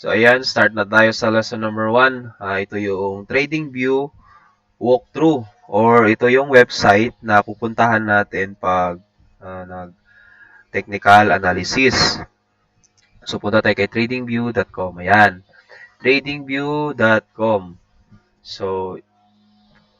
So, ayan, start na tayo sa lesson number 1. Ito yung TradingView walkthrough or ito yung website na pupuntahan natin pag nag-technical analysis. So, punta tayo kay tradingview.com. Ayan, tradingview.com. So,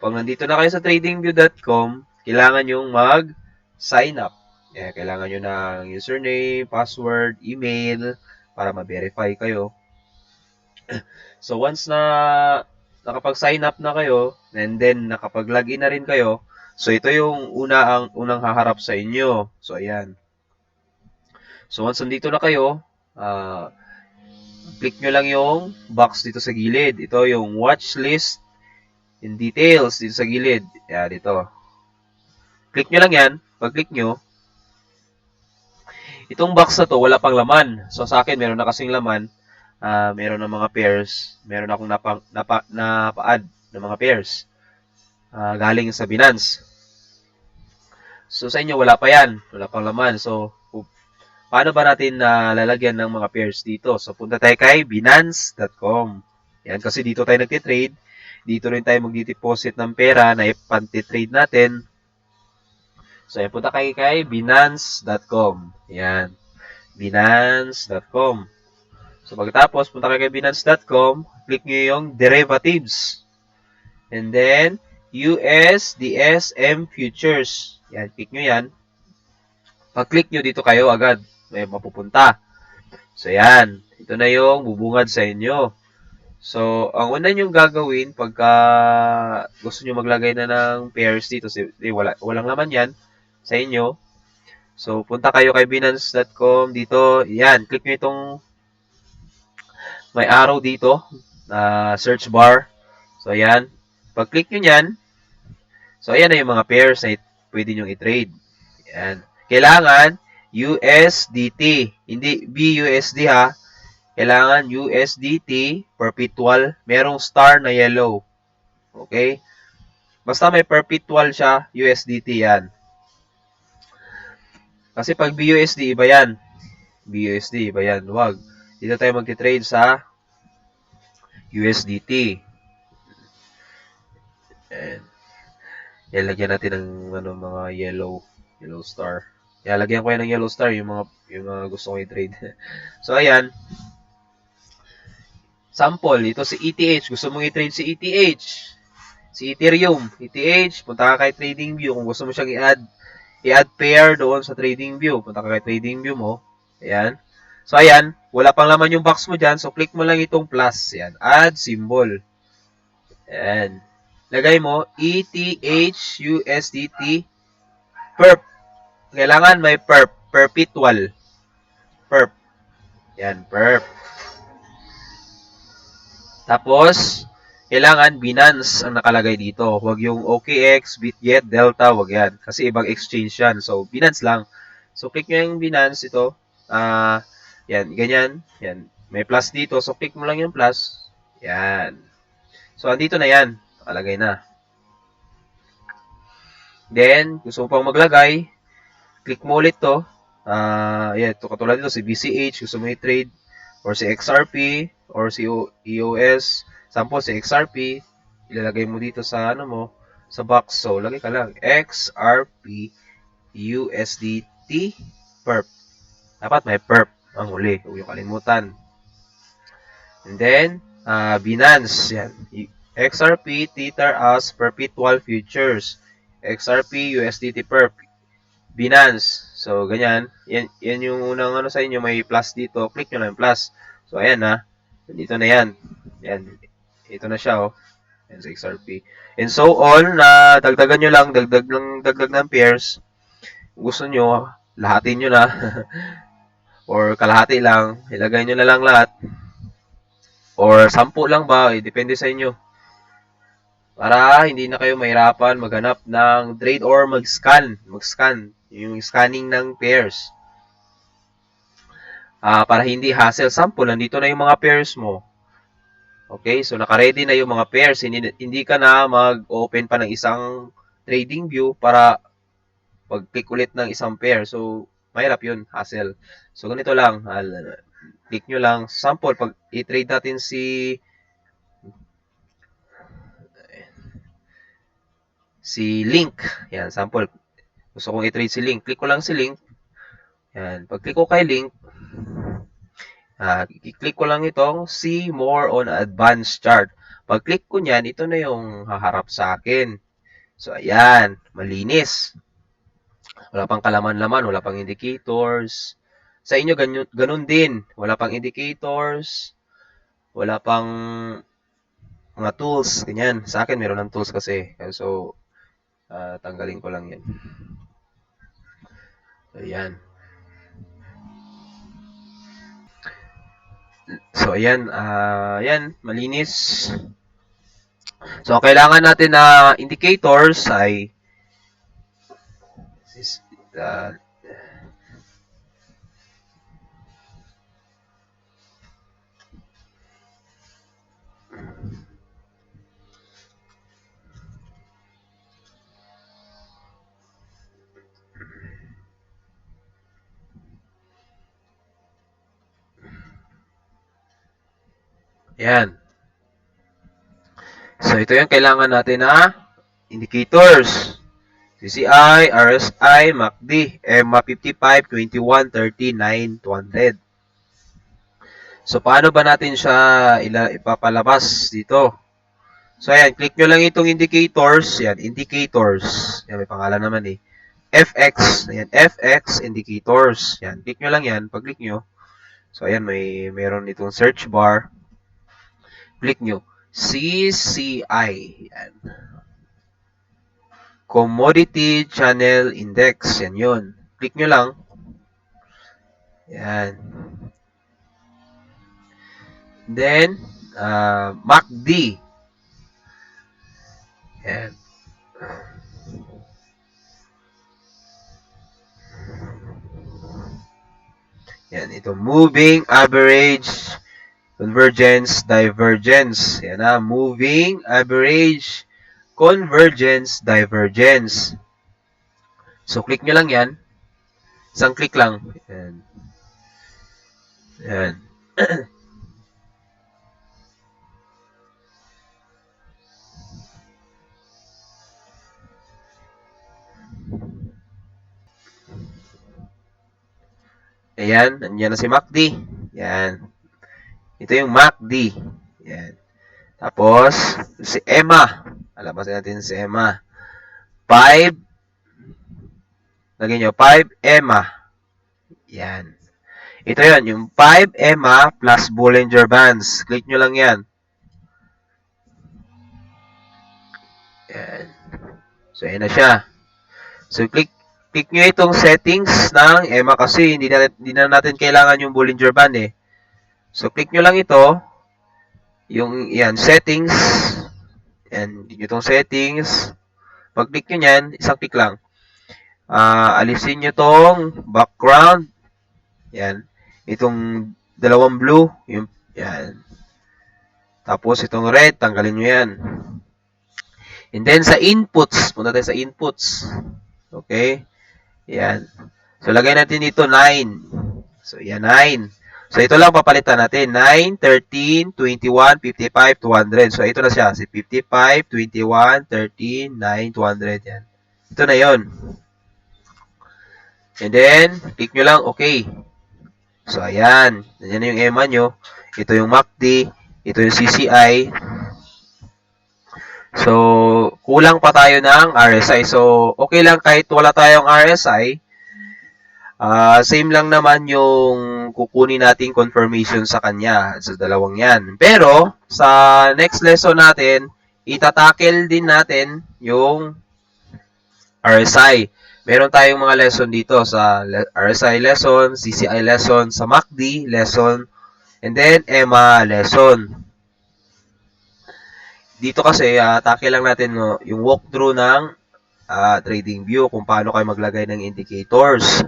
pag nandito na kayo sa tradingview.com, kailangan yung mag-sign up. Kailangan nyo ng username, password, email, para ma-verify kayo. So, once na nakapag-sign up na kayo, and then nakapag-login na rin kayo, so ito yung unang haharap sa inyo. So, ayan. So, once nandito na kayo, click nyo lang yung box dito sa gilid. Ito yung watch list in details dito sa gilid. Ayan, dito. Click nyo lang yan. Pag-click nyo, itong box na to, wala pang laman. So, sa akin, meron na kasing laman. Meron ng mga pairs. Meron akong napa-add ng mga pairs. Galing sa Binance. So, sa inyo, wala pa yan. Wala pang laman. So, paano ba natin lalagyan ng mga pairs dito? So, punta tayo kay Binance.com. Yan, kasi dito tayo nagtitrade. Dito rin tayo magdi-deposit ng pera na ipantitrade natin. So, yan, punta kayo kay Binance.com. Yan, Binance.com. So, pagkatapos, punta kayo kay Binance.com, click nyo yung derivatives. And then, USDSM futures. Yan, click nyo yan. Pag-click nyo, dito kayo agad. May mapupunta. So, yan. Ito na yung bubungad sa inyo. So, ang una nyo gagawin pagka gusto nyo maglagay na ng pairs dito, walang laman yan sa inyo. So, punta kayo kay Binance.com. Dito, yan. Click nyo itong may arrow dito na search bar. So, ayan. Pag-click nyo yan, so, ayan na yung mga pairs na pwede nyo i-trade. Ayan. Kailangan USDT. Hindi BUSD ha. Kailangan USDT perpetual. Merong star na yellow. Okay? Basta may perpetual siya, USDT yan. Kasi pag BUSD, iba yan. BUSD, iba yan. Huwag. Dito tayo magti-trade sa USDT. And, ilagyan natin ng mga yellow star. Lagyan ko yan ng yellow star yung mga gusto ko i-trade. So, ayan. Sample, ito si ETH. Gusto mong i-trade si ETH. Si Ethereum. ETH, punta ka kay TradingView. Kung gusto mo siyang i-add pair doon sa TradingView, punta ka kay TradingView mo. Ayan. So, ayan. Wala pang laman yung box mo dyan. So, click mo lang itong plus. Ayan. Add symbol. Ayan. Lagay mo ETH USDT perp. Kailangan may perp. Perpetual. Perp. Yan, perp. Tapos, kailangan Binance ang nakalagay dito. Huwag yung OKX, Bitget, Delta, huwag yan. Kasi ibang exchange yan. So, Binance lang. So, click nyo yung Binance ito. Yan, ganyan. Yan. May plus dito. So, click mo lang yung plus. Yan. So, andito na yan. Nakalagay na. Then, gusto mo pang maglagay, click mo ulit to. Yan, ito katulad dito, si BCH, gusto mo i-trade, or si XRP, or si EOS. Sample, si XRP, ilalagay mo dito sa, sa box. So, lagay ka lang, XRP USDT perp. Dapat may perp ang huli. Huwag yung kalimutan. And then, Binance. Yan. XRP Tether as perpetual futures. XRP USDT perp. Binance. So, ganyan. Yan yung unang sa inyo. May plus dito. Click nyo lang yung plus. So, ayan na. Dito na yan. Yan. Ito na siya, oh. Yan sa XRP. And so on, na dagdagan nyo lang. Dagdag ng pairs. Gusto nyo, lahatin nyo na. Or kalahati lang. Ilagay nyo na lang lahat. Or 10 lang ba? Depende sa inyo. Para hindi na kayo mahirapan maghanap ng trade or mag-scan. Yung scanning ng pairs. Para hindi hassle. Sample, nandito na yung mga pairs mo. Okay, so naka-ready na yung mga pairs. Hindi ka na mag-open pa ng isang trading view para pag-click ulit ng isang pair. So, mahirap yun, hassle. So, ganito lang. Click nyo lang. Sample, pag i-trade natin si Link. Yan, sample. Gusto kong i-trade si Link. Click ko lang si Link. Yan. Pag click ko kay Link, i-click ko lang itong see more on advanced chart. Pag click ko niyan, ito na yung haharap sa akin. So, ayan. Malinis. Wala pang kalaman-laman. Wala pang indicators. Sa inyo, ganun din. Wala pang indicators. Wala pang mga tools. Ganyan. Sa akin, meron ng tools kasi. So, tanggalin ko lang yan. Ayan. So, ayan. Ayan. Malinis. So, kailangan natin na indicators ay uh, ayan. So, ito yung kailangan natin na indicators. CCI, RSI, MACD, EMA 55, 21, 39, 200. So, paano ba natin siya ipapalabas dito? So, ayan, click nyo lang itong indicators. Yan, indicators. Yan, may pangalan naman eh. FX. Ayan, FX indicators. Yan, click nyo lang yan. Pag click nyo, so, ayan, meron itong search bar. Click nyo. CCI. Yan. Commodity Channel Index. Yan yun. Click nyo lang. Yan. Then, MACD. Yan. Yan, ito. Moving Average Convergence Divergence. Yan na. Moving Average Convergence Divergence. So, click nyo lang yan. Isang click lang. Yan. Yan. Ayan, nandiyan na si MACD. Yan. Ito yung MACD. Yan. Tapos, si EMA. Alabasin natin si EMA. 5. Lagyan nyo, 5 EMA. Yan. Ito yon yung 5 EMA plus Bollinger Bands. Click nyo lang yan. Yan. So, ayan na siya. So, click nyo itong settings ng EMA kasi hindi na natin kailangan yung Bollinger Band eh. So, click nyo lang ito. Yung, yan, settings. Yan, itong settings. Pag click nyo yan, isang click lang. Alisin nyo tong background. Yan. Itong dalawang blue. Yung, yan. Tapos, itong red, tanggalin nyo yan. And then, sa inputs. Punta tayo sa inputs. Okay. Yan. So, lagay natin dito 9. So, yan, 9. So, ito lang papalitan natin. 9, 13, 21, 55, 200. So, ito na siya. Si 55, 21, 13, 9, 200. Yan. Ito na yon. And then, click nyo lang, okay. So, ayan. Yan na yung EMA nyo. Ito yung MACD. Ito yung CCI. So, kulang pa tayo ng RSI. So, okay lang kahit wala tayong RSI. Same lang naman yung kukunin nating confirmation sa kanya sa dalawang yan. Pero, sa next lesson natin, itatakel din natin yung RSI. Meron tayong mga lesson dito sa RSI lesson, CCI lesson, sa MACD lesson, and then EMA lesson. Dito kasi, atake lang natin yung walkthrough ng trading view, kung paano kayo maglagay ng indicators.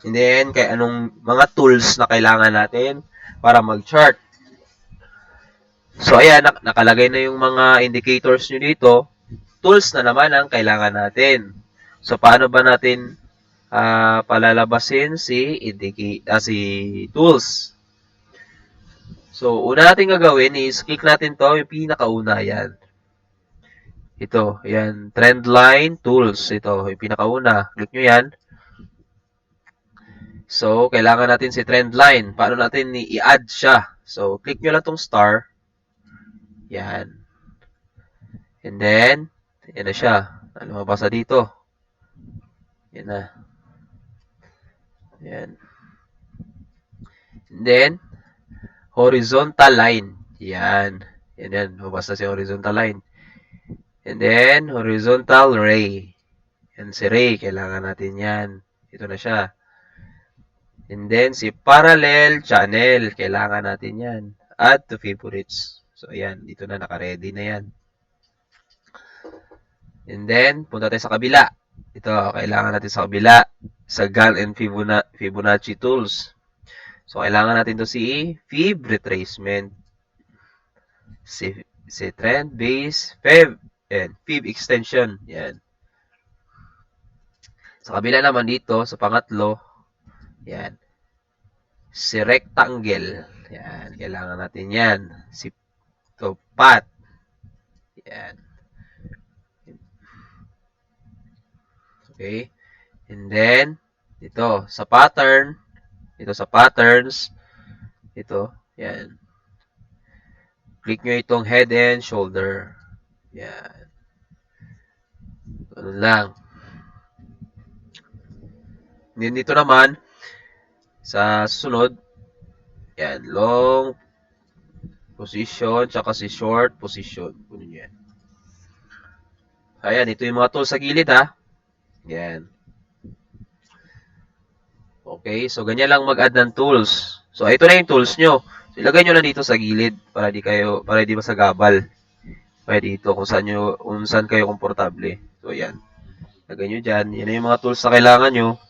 And then, kay anong mga tools na kailangan natin para mag-chart. So, ayan, nakalagay na yung mga indicators nyo dito. Tools na naman ang kailangan natin. So, paano ba natin palalabasin si tools. So, una natin gagawin is click natin to, yung pinakauna yan. Ito, yan, Trendline Tools. Ito, yung pinakauna. Click nyo yan. So, kailangan natin si Trendline. Paano natin i-add siya? So, click nyo lang tong star. Yan. And then, yan na siya. Lumabas na dito. Yan na. Yan. And then, horizontal line. Yan. Yan yan. Lumabas na si horizontal line. And then, horizontal ray. Yan si ray. Kailangan natin yan. Ito na siya. And then, si parallel channel. Kailangan natin yan. Add to favorites. So, ayan. Dito na. Naka-ready na yan. And then, punta tayo sa kabila. Ito, kailangan natin sa kabila. Sa Gantt and Fibonacci tools. So, kailangan natin to si Fib retracement. Si trend base, Fib, and Fib extension. Yan. Sa kabila naman dito, sa pangatlo, yan. Si rectangle. Yan. Kailangan natin yan. Si path. Yan. Okay. And then, ito, sa pattern, ito sa patterns, ito, yan. Click nyo itong head and shoulder. Yan. Ganun lang. Then dito naman, sa susunod, yan, long position, tsaka si short position. Kunin nyo yan. Ayan, ito yung mga tools sa gilid, ha. Yan. Okay, so ganyan lang mag-add ng tools. So, ito na yung tools nyo. So, ilagay nyo lang dito sa gilid para di masagabal. Pwede dito kung saan kayo komportable. So, yan. Lagay nyo dyan. Yan na yung mga tools na kailangan nyo.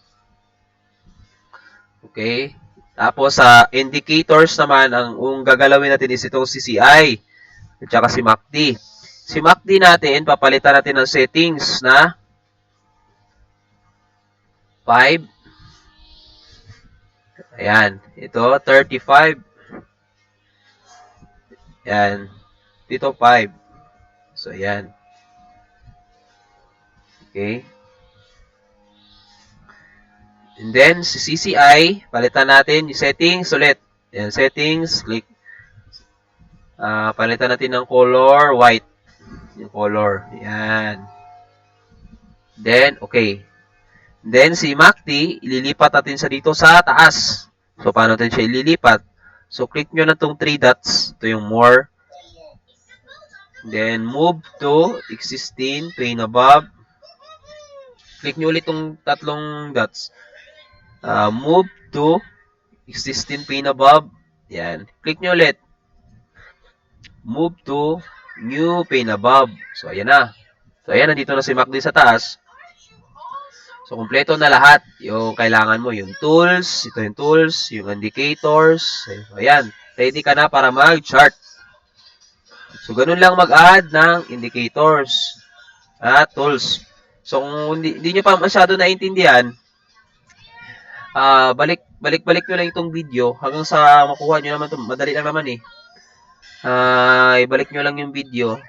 Okay. Tapos, sa indicators naman, ang gagalawin natin is itong CCI at saka si MACD. Si MACD natin, papalitan natin ng settings na 5. Ayan. Ito, 35. Ayan. Dito, 5. So, ayan. Okay. And then, si CCI, palitan natin yung settings ulit. Ayan, settings, click. Palitan natin ng color, white. Yung color. Ayan. Then, okay. Then, si MACD, ililipat natin siya dito sa taas. So, paano natin siya ililipat? So, click nyo na itong 3 dots. Ito yung more. Then, move to existing, pane above. Click nyo ulit itong tatlong dots. Move to existing pane above. Yan. Click nyo ulit. Move to new pane above. So, ayan na. So, ayan, nandito na si MACD sa taas. So, kumpleto na lahat. Yung kailangan mo, yung tools, ito yung tools, yung indicators. So, ayan. Ready ka na para mag-chart. So, ganun lang mag-add ng indicators at tools. So, kung hindi nyo pa masyado naintindihan, balik nyo lang itong video hanggang sa makuha nyo naman ito. Madali lang naman eh. Ibalik nyo lang yung video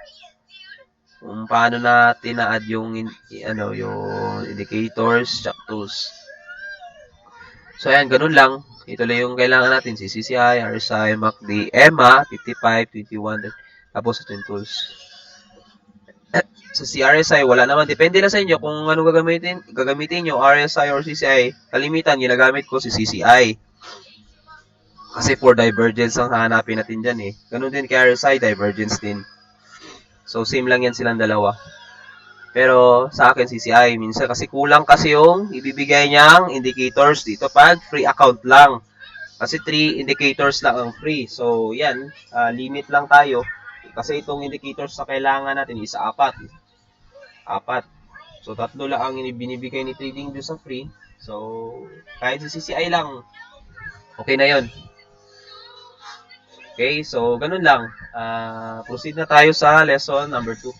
kung paano natin na-add yung indicators, chart tools. So, ayan, ganun lang. Ito lang yung kailangan natin. Si CCI, RSI, MACD, EMA, 55, 21, tapos ito yung tools. Sa RSI, wala naman. Depende na sa inyo kung ano gagamitin nyo, RSI or CCI. Kalimitan, ginagamit ko si CCI. Kasi for divergence ang hahanapin natin dyan eh. Ganun din kay RSI, divergence din. So, same lang yan silang dalawa. Pero, sa akin, CCI. Minsan kasi kulang kasi yung ibibigay niyang indicators dito pag free account lang. Kasi 3 indicators lang ang free. So, yan. Limit lang tayo. Kasi itong indicators na kailangan natin is 4. 4. So, 3 lang ang binibigay ni trading doon sa free. So, kahit sa CCI lang, okay na yon. Okay, so ganun lang. Proceed na tayo sa lesson number 2.